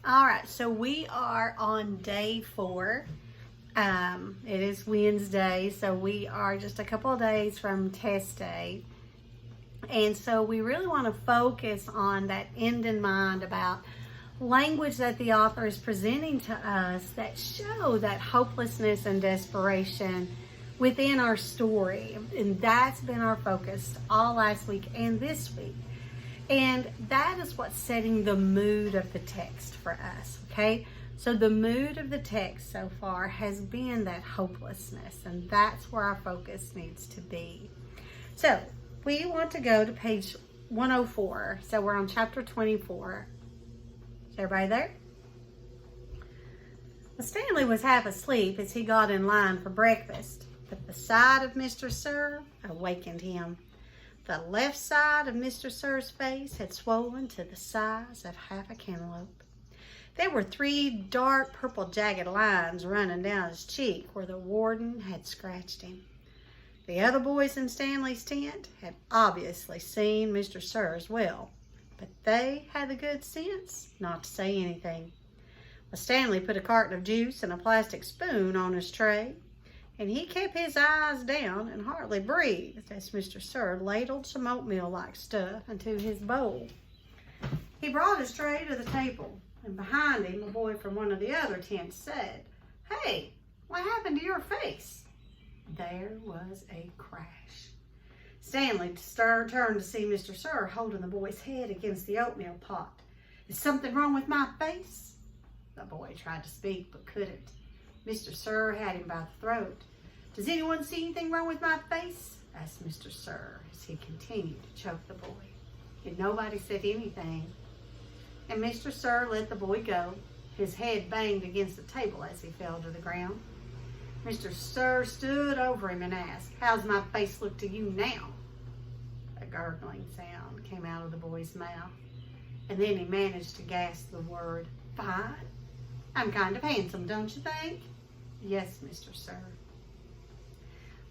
All right, so we are on day 4. It is Wednesday, so we are just a couple of days from test day. And so we really want to focus on that end in mind about language that the author is presenting to us that show that hopelessness and desperation within our story. And that's been our focus all last week and this week. And that is what's setting the mood of the text for us, okay? So the mood of the text so far has been that hopelessness, and that's where our focus needs to be. So we want to go to page 104. So we're on chapter 24. Is everybody there? Well, Stanley was half asleep as he got in line for breakfast, but the sight of Mr. Sir awakened him. The left side of Mr. Sir's face had swollen to the size of half a cantaloupe. There were 3 dark purple jagged lines running down his cheek where the warden had scratched him. The other boys in Stanley's tent had obviously seen Mr. Sir as well, but they had the good sense not to say anything. Well, Stanley put a carton of juice and a plastic spoon on his tray, and he kept his eyes down and hardly breathed as Mr. Sir ladled some oatmeal-like stuff into his bowl. He brought his tray to the table, and behind him, a boy from one of the other tents said, "Hey, what happened to your face?" There was a crash. Stanley turned to see Mr. Sir holding the boy's head against the oatmeal pot. "Is something wrong with my face?" The boy tried to speak but couldn't. Mr. Sir had him by the throat. "Does anyone see anything wrong with my face?" asked Mr. Sir as he continued to choke the boy. And nobody said anything. And Mr. Sir let the boy go. His head banged against the table as he fell to the ground. Mr. Sir stood over him and asked, "How's my face look to you now?" A gurgling sound came out of the boy's mouth, and then he managed to gasp the word, "Fine. I'm kind of handsome, don't you think?" "Yes, Mr. Sir."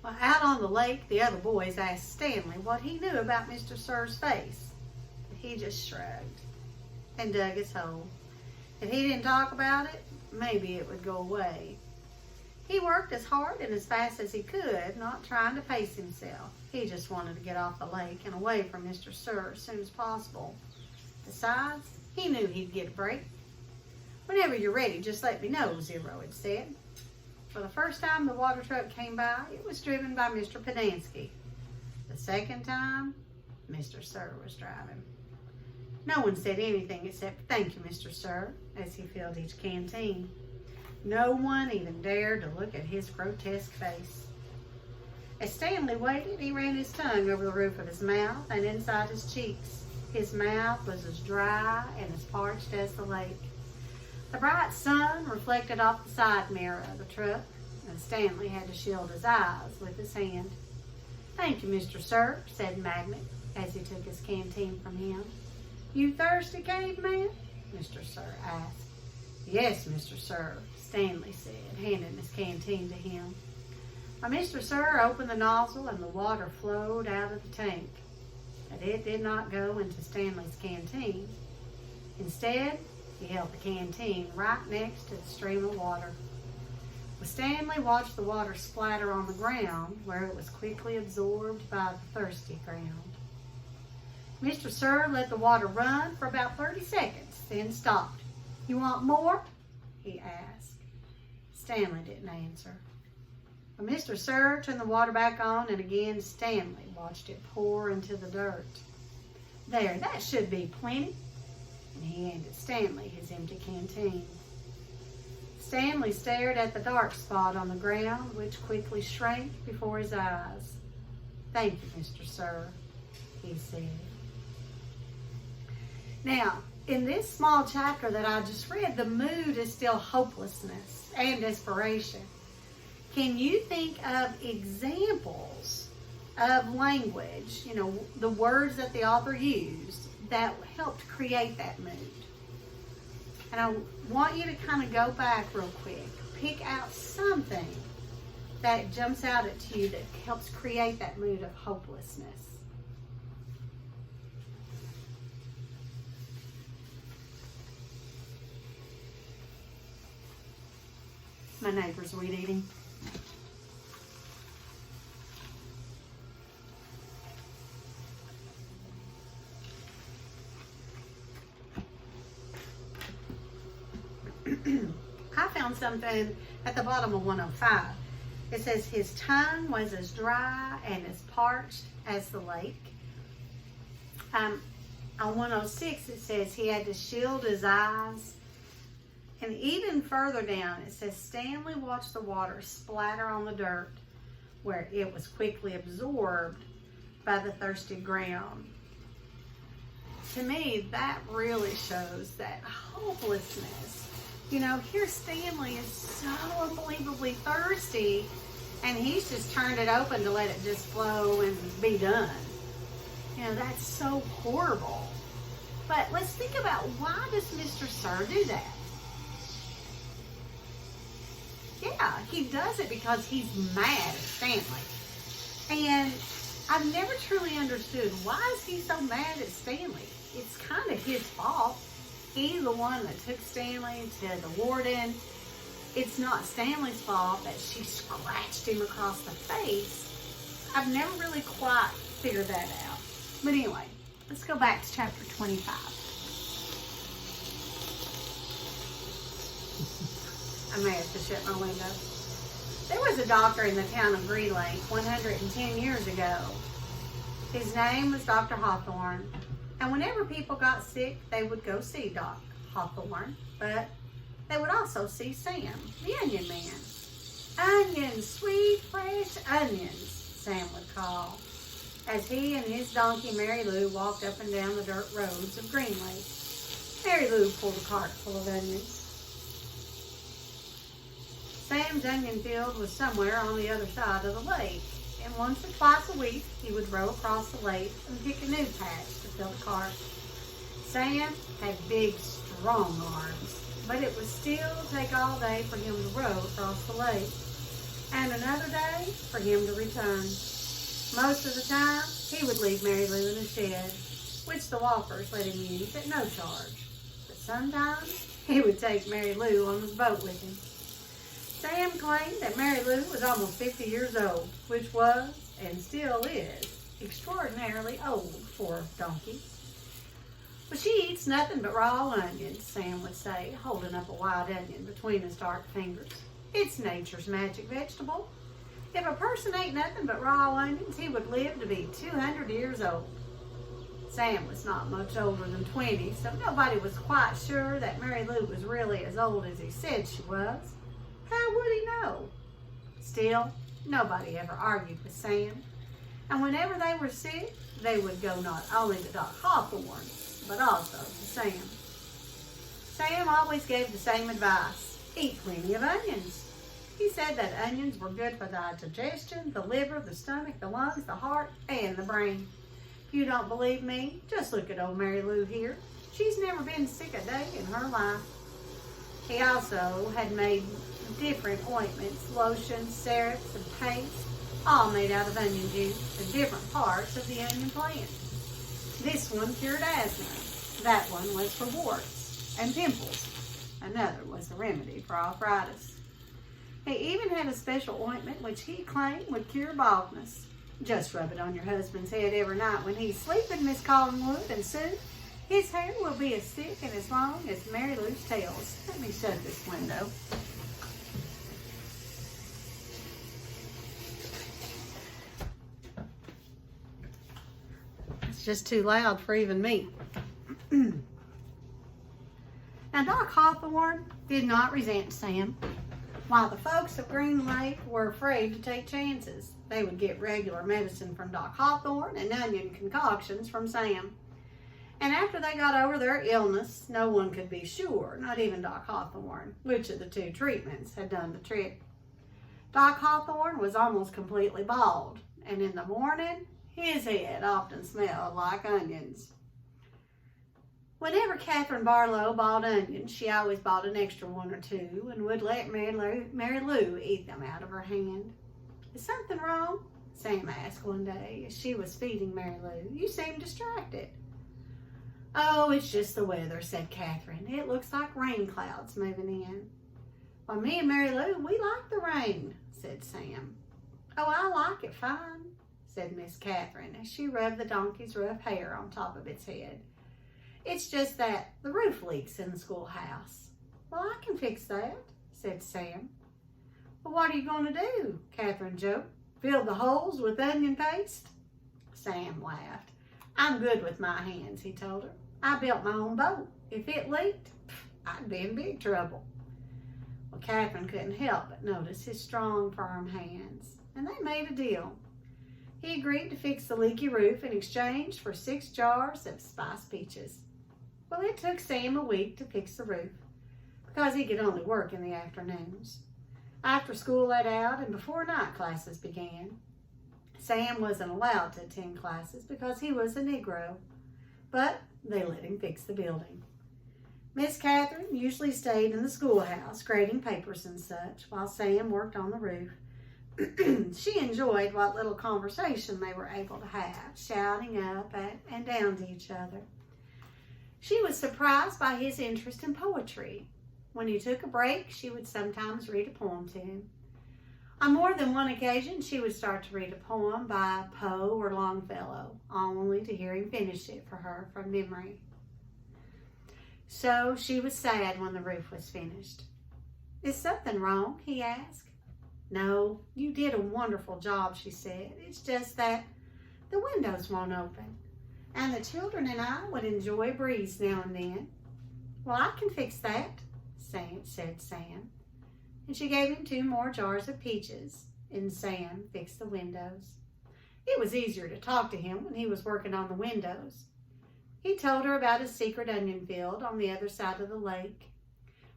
Well, out on the lake, the other boys asked Stanley what he knew about Mr. Sir's face. But he just shrugged and dug his hole. If he didn't talk about it, maybe it would go away. He worked as hard and as fast as he could, not trying to pace himself. He just wanted to get off the lake and away from Mr. Sir as soon as possible. Besides, he knew he'd get a break. "Whenever you're ready, just let me know," Zero had said. For the first time the water truck came by, it was driven by Mr. Pedansky. The second time, Mr. Sir was driving. No one said anything except, "Thank you, Mr. Sir," as he filled each canteen. No one even dared to look at his grotesque face. As Stanley waited, he ran his tongue over the roof of his mouth and inside his cheeks. His mouth was as dry and as parched as the lake. The bright sun reflected off the side mirror of the truck, and Stanley had to shield his eyes with his hand. "Thank you, Mr. Sir," said Magnet as he took his canteen from him. "You thirsty, caveman?" Mr. Sir asked. "Yes, Mr. Sir," Stanley said, handing his canteen to him. Mr. Sir opened the nozzle and the water flowed out of the tank, but it did not go into Stanley's canteen. Instead, he held the canteen right next to the stream of water. Stanley watched the water splatter on the ground, where it was quickly absorbed by the thirsty ground. Mr. Sir let the water run for about 30 seconds, then stopped. "You want more?" he asked. Stanley didn't answer. Mr. Sir turned the water back on, and again Stanley watched it pour into the dirt. "There, that should be plenty." And he handed Stanley his empty canteen. Stanley stared at the dark spot on the ground, which quickly shrank before his eyes. "Thank you, Mr. Sir," he said. Now, in this small chapter that I just read, the mood is still hopelessness and desperation. Can you think of examples of language, the words that the author used that helped create that mood? And I want you to kind of go back real quick. Pick out something that jumps out at you that helps create that mood of hopelessness. My neighbor's weed eating. I found something at the bottom of 105. It says his tongue was as dry and as parched as the lake. On 106 it says he had to shield his eyes. And even further down it says Stanley watched the water splatter on the dirt where it was quickly absorbed by the thirsty ground. To me, that really shows that hopelessness. You know, here Stanley is so unbelievably thirsty, and he's just turned it open to let it just flow and be done. You know, that's so horrible. But let's think about, why does Mr. Sir do that? Yeah, he does it because he's mad at Stanley. And I've never truly understood, why is he so mad at Stanley? It's kind of his fault. He's the one that took Stanley to the warden. It's not Stanley's fault that she scratched him across the face. I've never really quite figured that out. But anyway, let's go back to chapter 25. I may have to shut my window. There was a doctor in the town of Green Lake 110 years ago. His name was Dr. Hawthorne. And whenever people got sick, they would go see Doc Hawthorne, but they would also see Sam, the onion man. Onions, sweet, fresh onions, Sam would call, as he and his donkey Mary Lou walked up and down the dirt roads of Green Lake. Mary Lou pulled a cart full of onions. Sam's onion field was somewhere on the other side of the lake, and once or twice a week he would row across the lake and pick a new patch to fill the cart. Sam had big, strong arms, but it would still take all day for him to row across the lake, and another day for him to return. Most of the time, he would leave Mary Lou in a shed, which the walkers let him use at no charge. But sometimes he would take Mary Lou on his boat with him. Sam claimed that Mary Lou was almost 50 years old, which was, and still is, extraordinarily old for a donkey. But she eats nothing but raw onions, Sam would say, holding up a wild onion between his dark fingers. It's nature's magic vegetable. If a person ate nothing but raw onions, he would live to be 200 years old. Sam was not much older than 20, so nobody was quite sure that Mary Lou was really as old as he said she was. How would he know? Still, nobody ever argued with Sam. And whenever they were sick, they would go not only to Doc Hawthorne, but also to Sam. Sam always gave the same advice: eat plenty of onions. He said that onions were good for the digestion, the liver, the stomach, the lungs, the heart, and the brain. If you don't believe me, just look at old Mary Lou here. She's never been sick a day in her life. He also had made different ointments, lotions, syrups, and pastes, all made out of onion juice and different parts of the onion plant. This one cured asthma. That one was for warts and pimples. Another was a remedy for arthritis. He even had a special ointment which he claimed would cure baldness. Just rub it on your husband's head every night when he's sleeping, Miss Collingwood, and soon his hair will be as thick and as long as Mary Lou's tails. Let me shut this window. It's just too loud for even me. Now, Doc Hawthorne did not resent Sam. While the folks of Green Lake were afraid to take chances, they would get regular medicine from Doc Hawthorne and onion concoctions from Sam. And after they got over their illness, no one could be sure, not even Doc Hawthorne, which of the two treatments had done the trick. Doc Hawthorne was almost completely bald, and in the morning, his head often smelled like onions. Whenever Catherine Barlow bought onions, she always bought an extra one or two and would let Mary Lou eat them out of her hand. Is something wrong? Sam asked one day as she was feeding Mary Lou. You seem distracted. Oh, it's just the weather, said Catherine. It looks like rain clouds moving in. Well, me and Mary Lou, we like the rain, said Sam. Oh, I like it fine, said Miss Catherine as she rubbed the donkey's rough hair on top of its head. It's just that the roof leaks in the schoolhouse. Well, I can fix that, said Sam. Well, what are you going to do? Catherine joked. Fill the holes with onion paste? Sam laughed. I'm good with my hands, he told her. I built my own boat. If it leaked, I'd be in big trouble. Well, Catherine couldn't help but notice his strong, firm hands, and they made a deal. He agreed to fix the leaky roof in exchange for 6 jars of spiced peaches. Well, it took Sam a week to fix the roof because he could only work in the afternoons. After school let out and before night classes began, Sam wasn't allowed to attend classes because he was a Negro, but they let him fix the building. Miss Catherine usually stayed in the schoolhouse grading papers and such while Sam worked on the roof. She enjoyed what little conversation they were able to have, shouting up and down to each other. She was surprised by his interest in poetry. When he took a break, she would sometimes read a poem to him. On more than one occasion, she would start to read a poem by Poe or Longfellow, only to hear him finish it for her from memory. So she was sad when the roof was finished. Is something wrong? He asked. No, you did a wonderful job, she said. It's just that the windows won't open, and the children and I would enjoy a breeze now and then. Well, I can fix that, said Sam. And she gave him 2 more jars of peaches, and Sam fixed the windows. It was easier to talk to him when he was working on the windows. He told her about his secret onion field on the other side of the lake,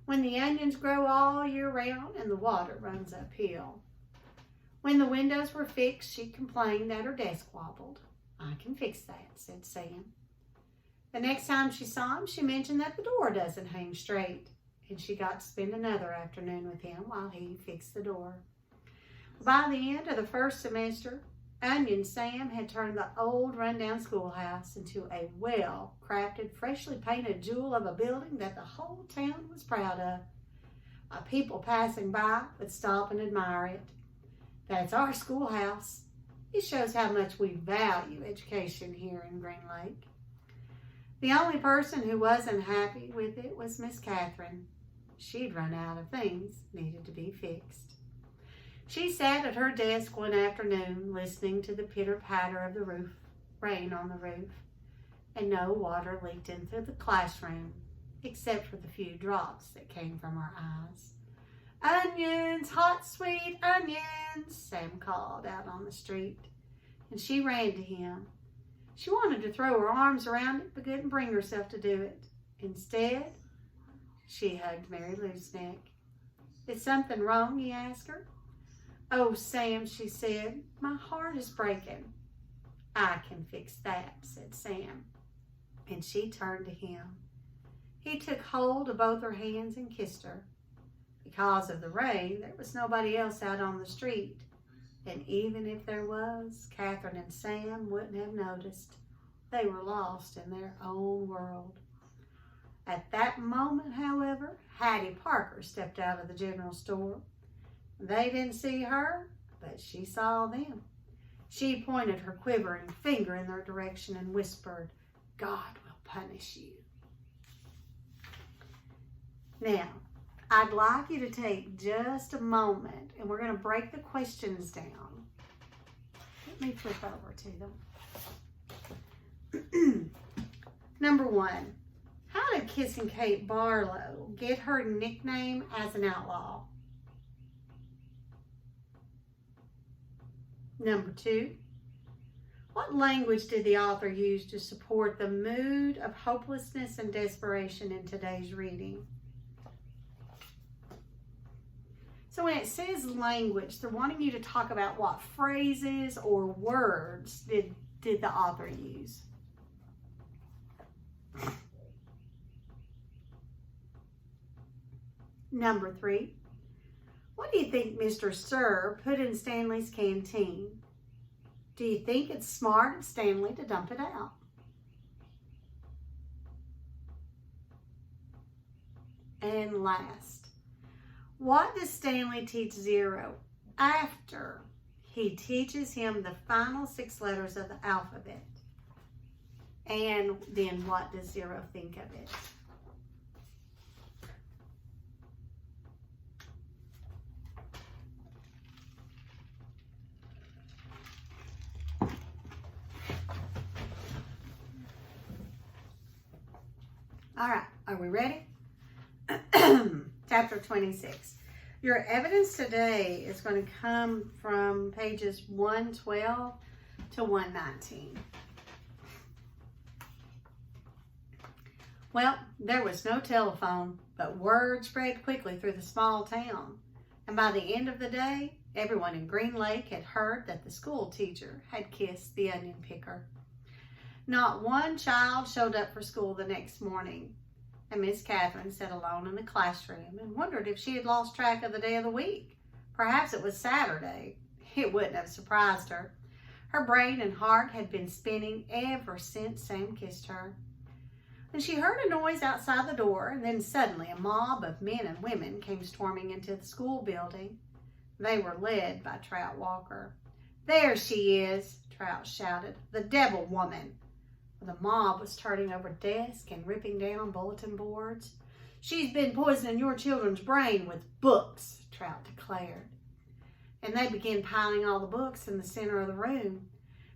when the onions grow all year round and the water runs uphill. When the windows were fixed, she complained that her desk wobbled. I can fix that, said Sam. The next time she saw him, she mentioned that the door doesn't hang straight, and she got to spend another afternoon with him while he fixed the door. By the end of the first semester, Onion Sam had turned the old rundown schoolhouse into a well-crafted, freshly painted jewel of a building that the whole town was proud of. People passing by would stop and admire it. That's our schoolhouse. It shows how much we value education here in Green Lake. The only person who wasn't happy with it was Miss Catherine. She'd run out of things needed to be fixed. She sat at her desk one afternoon listening to the pitter-patter of the rain on the roof, and no water leaked into the classroom except for the few drops that came from her eyes. Onions, hot sweet onions, Sam called out on the street, and she ran to him. She wanted to throw her arms around it, but couldn't bring herself to do it. Instead, she hugged Mary Lou's neck. Is something wrong? He asked her. Oh, Sam, she said, my heart is breaking. I can fix that, said Sam, and she turned to him. He took hold of both her hands and kissed her. Because of the rain, there was nobody else out on the street, and even if there was, Catherine and Sam wouldn't have noticed. They were lost in their own world. At that moment, however, Hattie Parker stepped out of the general store. They didn't see her, but she saw them. She pointed her quivering finger in their direction and whispered, God will punish you. Now, I'd like you to take just a moment, and we're going to break the questions down. Let me flip over to them. Number 1, how did Kissing Kate Barlow get her nickname as an outlaw? Number 2, what language did the author use to support the mood of hopelessness and desperation in today's reading? So when it says language, they're wanting you to talk about what phrases or words did the author use. Number 3, what do you think Mr. Sir put in Stanley's canteen? Do you think it's smart of Stanley to dump it out? And last, What does Stanley teach Zero after he teaches him the final 6 letters of the alphabet? And then what does Zero think of it? All right, are we ready? Chapter 26. Your evidence today is going to come from pages 112 to 119. Well, there was no telephone, but word spread quickly through the small town. And by the end of the day, everyone in Green Lake had heard that the school teacher had kissed the onion picker. Not one child showed up for school the next morning, and Miss Catherine sat alone in the classroom and wondered if she had lost track of the day of the week. Perhaps it was Saturday. It wouldn't have surprised her. Her brain and heart had been spinning ever since Sam kissed her. And she heard a noise outside the door, and then suddenly a mob of men and women came storming into the school building. They were led by Trout Walker. "There she is," Trout shouted, "the devil woman." The mob was turning over desks and ripping down bulletin boards. "She's been poisoning your children's brain with books," Trout declared. And they began piling all the books in the center of the room.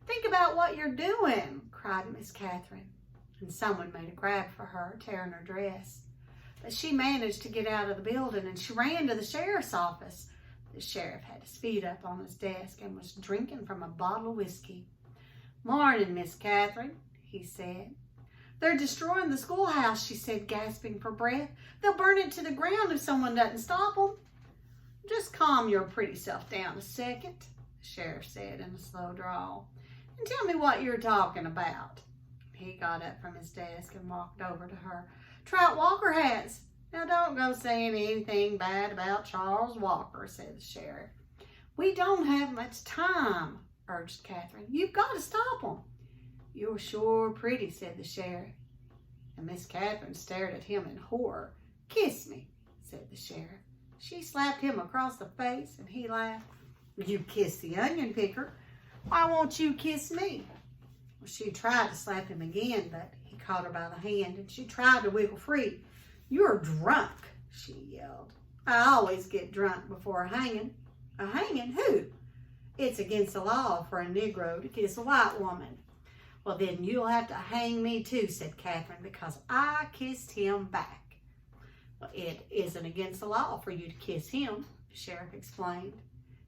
"Think about what you're doing," cried Miss Catherine. And someone made a grab for her, tearing her dress. But she managed to get out of the building, and she ran to the sheriff's office. The sheriff had his feet up on his desk and was drinking from a bottle of whiskey. "Morning, Miss Catherine," he said. "They're destroying the schoolhouse," she said, gasping for breath. "They'll burn it to the ground if someone doesn't stop them." "Just calm your pretty self down a second," the sheriff said in a slow drawl, "and tell me what you're talking about." He got up from his desk and walked over to her. "Trout Walker has." "Now don't go saying anything bad about Charles Walker," said the sheriff. "We don't have much time," urged Catherine. "You've got to stop them." "You're sure pretty," said the sheriff. And Miss Catherine stared at him in horror. "Kiss me," said the sheriff. She slapped him across the face, and he laughed. "You kissed the onion picker. Why won't you kiss me?" Well, she tried to slap him again, but he caught her by the hand, and she tried to wiggle free. "You're drunk," she yelled. "I always get drunk before a hanging." "A hanging? Who?" "It's against the law for a Negro to kiss a white woman." "Well, then you'll have to hang me too," said Catherine, "because I kissed him back." "Well, it isn't against the law for you to kiss him," the sheriff explained.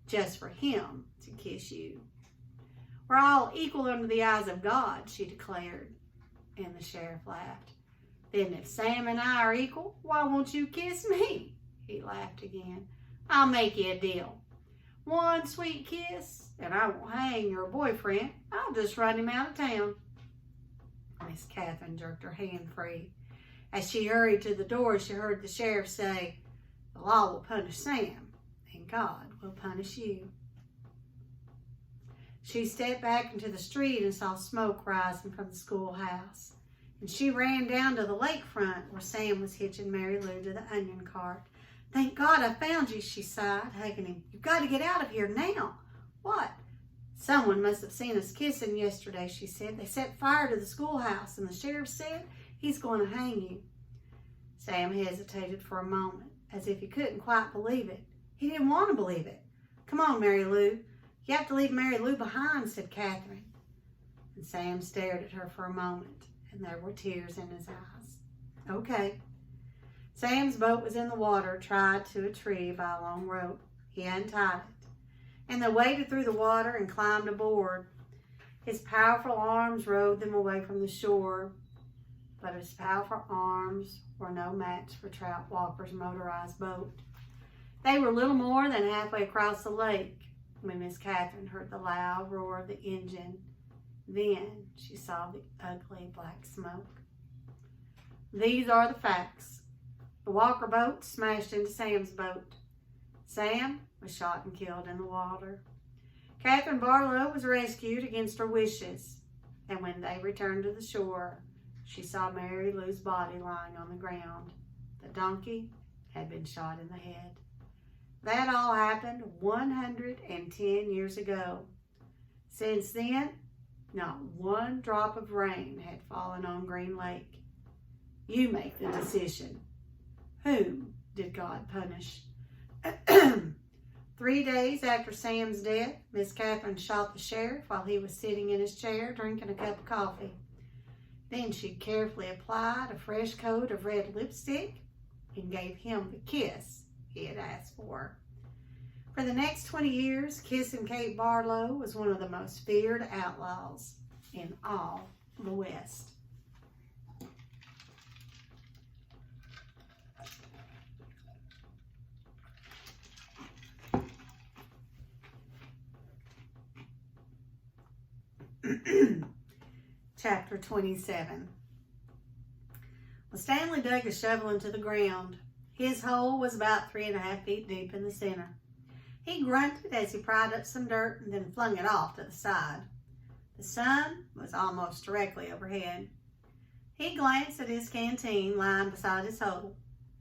"Just for him to kiss you." "We're all equal under the eyes of God," she declared. And the sheriff laughed. "Then if Sam and I are equal, why won't you kiss me?" He laughed again. "I'll make you a deal. One sweet kiss, and I won't hang your boyfriend. I'll just run him out of town." Miss Catherine jerked her hand free. As she hurried to the door, she heard the sheriff say, "The law will punish Sam, and God will punish you." She stepped back into the street and saw smoke rising from the schoolhouse. And she ran down to the lakefront where Sam was hitching Mary Lou to the onion cart. "Thank God I found you," she sighed, hugging him. "You've got to get out of here now." "What?" "Someone must have seen us kissing yesterday," she said. "They set fire to the schoolhouse, and the sheriff said he's going to hang you." Sam hesitated for a moment, as if he couldn't quite believe it. He didn't want to believe it. "Come on, Mary Lou. You have to leave Mary Lou behind," said Catherine. And Sam stared at her for a moment, and there were tears in his eyes. "Okay." Sam's boat was in the water, tied to a tree by a long rope. He untied it, and they waded through the water and climbed aboard. His powerful arms rowed them away from the shore, but his powerful arms were no match for Trout Walker's motorized boat. They were little more than halfway across the lake when Miss Catherine heard the loud roar of the engine. Then she saw the ugly black smoke. These are the facts. The Walker boat smashed into Sam's boat. Sam was shot and killed in the water. Catherine Barlow was rescued against her wishes, and when they returned to the shore, she saw Mary Lou's body lying on the ground. The donkey had been shot in the head. That all happened 110 years ago. Since then, not one drop of rain had fallen on Green Lake. You make the decision. Whom did God punish? 3 days after Sam's death, Miss Catherine shot the sheriff while he was sitting in his chair drinking a cup of coffee. Then she carefully applied a fresh coat of red lipstick and gave him the kiss he had asked for. For the next 20 years, Kissin' Kate Barlow was one of the most feared outlaws in all the West. Chapter 27. Well, Stanley dug a shovel into the ground. His hole was about 3.5 feet deep in the center. He grunted as he pried up some dirt and then flung it off to the side. The sun was almost directly overhead. He glanced at his canteen lying beside his hole.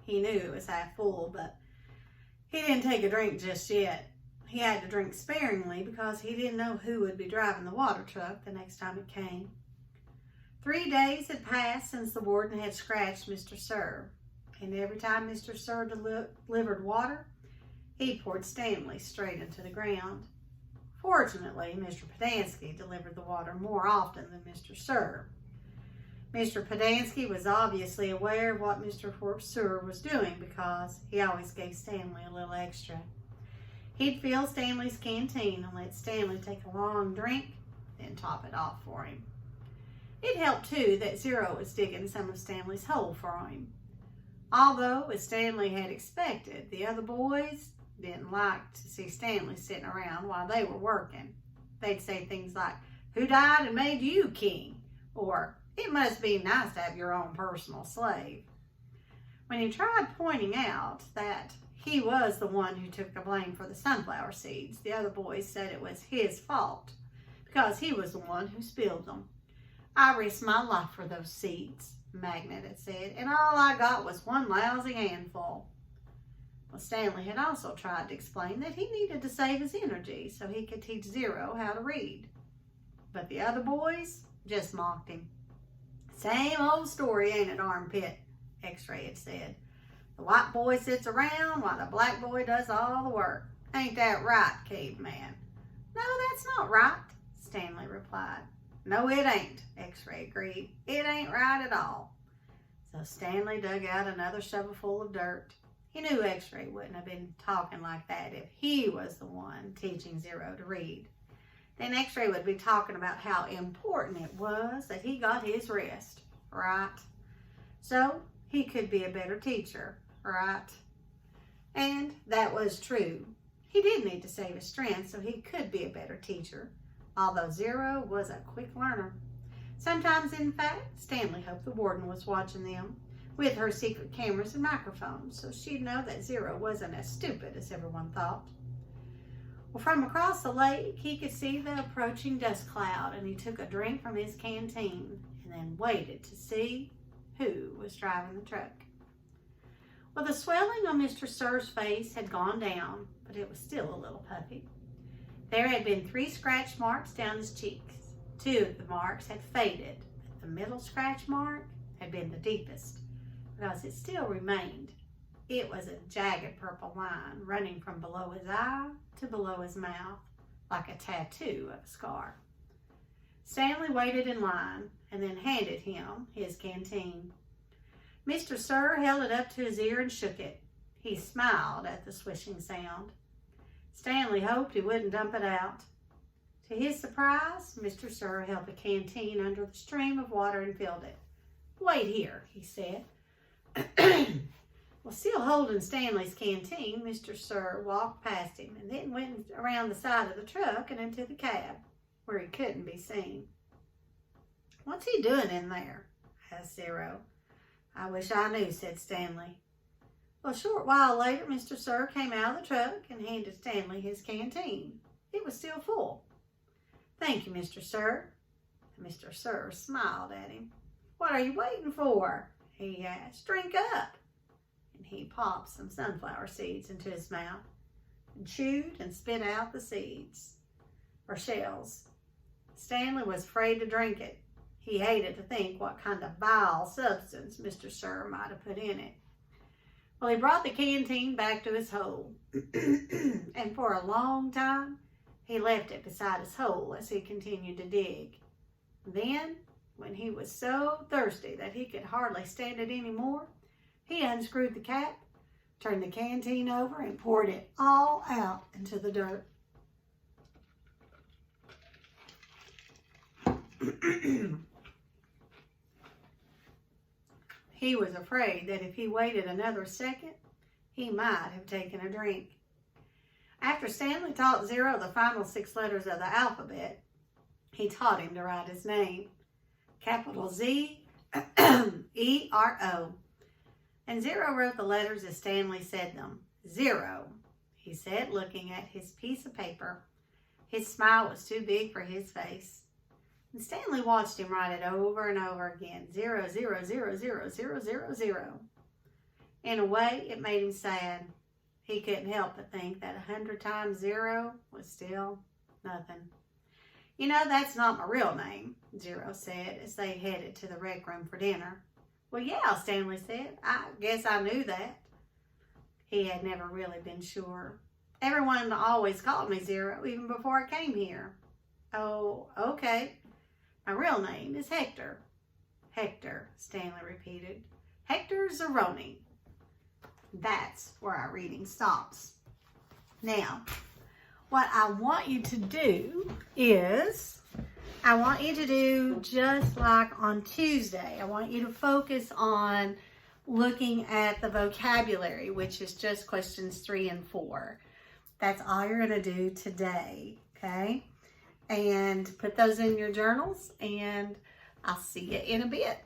He knew it was half full, but he didn't take a drink just yet. He had to drink sparingly because he didn't know who would be driving the water truck the next time it came. 3 days had passed since the warden had scratched Mr. Sir, and every time Mr. Sir delivered water, he poured Stanley straight into the ground. Fortunately, Mr. Pedansky delivered the water more often than Mr. Sir. Mr. Pedansky was obviously aware of what Mr. Sir was doing because he always gave Stanley a little extra. He'd fill Stanley's canteen and let Stanley take a long drink, then top it off for him. It helped, too, that Zero was digging some of Stanley's hole for him. Although, as Stanley had expected, the other boys didn't like to see Stanley sitting around while they were working. They'd say things like, "Who died and made you king?" Or, "It must be nice to have your own personal slave." When he tried pointing out that he was the one who took the blame for the sunflower seeds, the other boys said it was his fault because he was the one who spilled them. "I risked my life for those seeds," Magnet had said, "and all I got was one lousy handful." Well, Stanley had also tried to explain that he needed to save his energy so he could teach Zero how to read. But the other boys just mocked him. "Same old story, ain't it, Armpit?" X-Ray had said. "The white boy sits around while the black boy does all the work. Ain't that right, Caveman?" "No, that's not right," Stanley replied. "No, it ain't," X-Ray agreed. "It ain't right at all." So Stanley dug out another shovelful of dirt. He knew X-Ray wouldn't have been talking like that if he was the one teaching Zero to read. Then X-Ray would be talking about how important it was that he got his rest, right? So he could be a better teacher, right? And that was true. He did need to save his strength so he could be a better teacher, although Zero was a quick learner. Sometimes, in fact, Stanley hoped the warden was watching them with her secret cameras and microphones, so she'd know that Zero wasn't as stupid as everyone thought. Well, from across the lake, he could see the approaching dust cloud, and he took a drink from his canteen and then waited to see who was driving the truck. Well, the swelling on Mr. Sir's face had gone down, but it was still a little puffy. There had been 3 scratch marks down his cheeks. 2 of the marks had faded, but the middle scratch mark had been the deepest because it still remained. It was a jagged purple line running from below his eye to below his mouth, like a tattoo of a scar. Stanley waited in line and then handed him his canteen. Mr. Sir held it up to his ear and shook it. He smiled at the swishing sound. Stanley hoped he wouldn't dump it out. To his surprise, Mr. Sir held the canteen under the stream of water and filled it. "Wait here," he said. Well, still holding Stanley's canteen, Mr. Sir walked past him and then went around the side of the truck and into the cab, where he couldn't be seen. "What's he doing in there?" asked Zero. "I wish I knew," said Stanley. Well, a short while later, Mr. Sir came out of the truck and handed Stanley his canteen. It was still full. "Thank you, Mr. Sir." Mr. Sir smiled at him. "What are you waiting for?" he asked. "Drink up." And he popped some sunflower seeds into his mouth. and chewed and spit out the seeds or shells. Stanley was afraid to drink it. He hated to think what kind of vile substance Mr. Sir might have put in it. Well, he brought the canteen back to his hole, and for a long time, he left it beside his hole as he continued to dig. Then, when he was so thirsty that he could hardly stand it anymore, he unscrewed the cap, turned the canteen over, and poured it all out into the dirt. He was afraid that if he waited another second, he might have taken a drink. After Stanley taught Zero the final 6 letters of the alphabet, he taught him to write his name. Capital Z-E-R-O. And Zero wrote the letters as Stanley said them. Zero, he said, looking at his piece of paper. His smile was too big for his face. And Stanley watched him write it over and over again. 0, 0, 0, 0, 0, 0, 0. In a way, it made him sad. He couldn't help but think that 100 times 0 was still nothing. You know, that's not my real name, Zero said as they headed to the rec room for dinner. Well, yeah, Stanley said. I guess I knew that. He had never really been sure. Everyone always called me Zero, even before I came here. Oh, okay. My real name is Hector. Hector, Stanley repeated. Hector Zeroni. That's where our reading stops. Now, what I want you to do is, I want you to do just like on Tuesday. I want you to focus on looking at the vocabulary, which is just questions 3 and 4. That's all you're going to do today, okay? And put those in your journals, and I'll see you in a bit.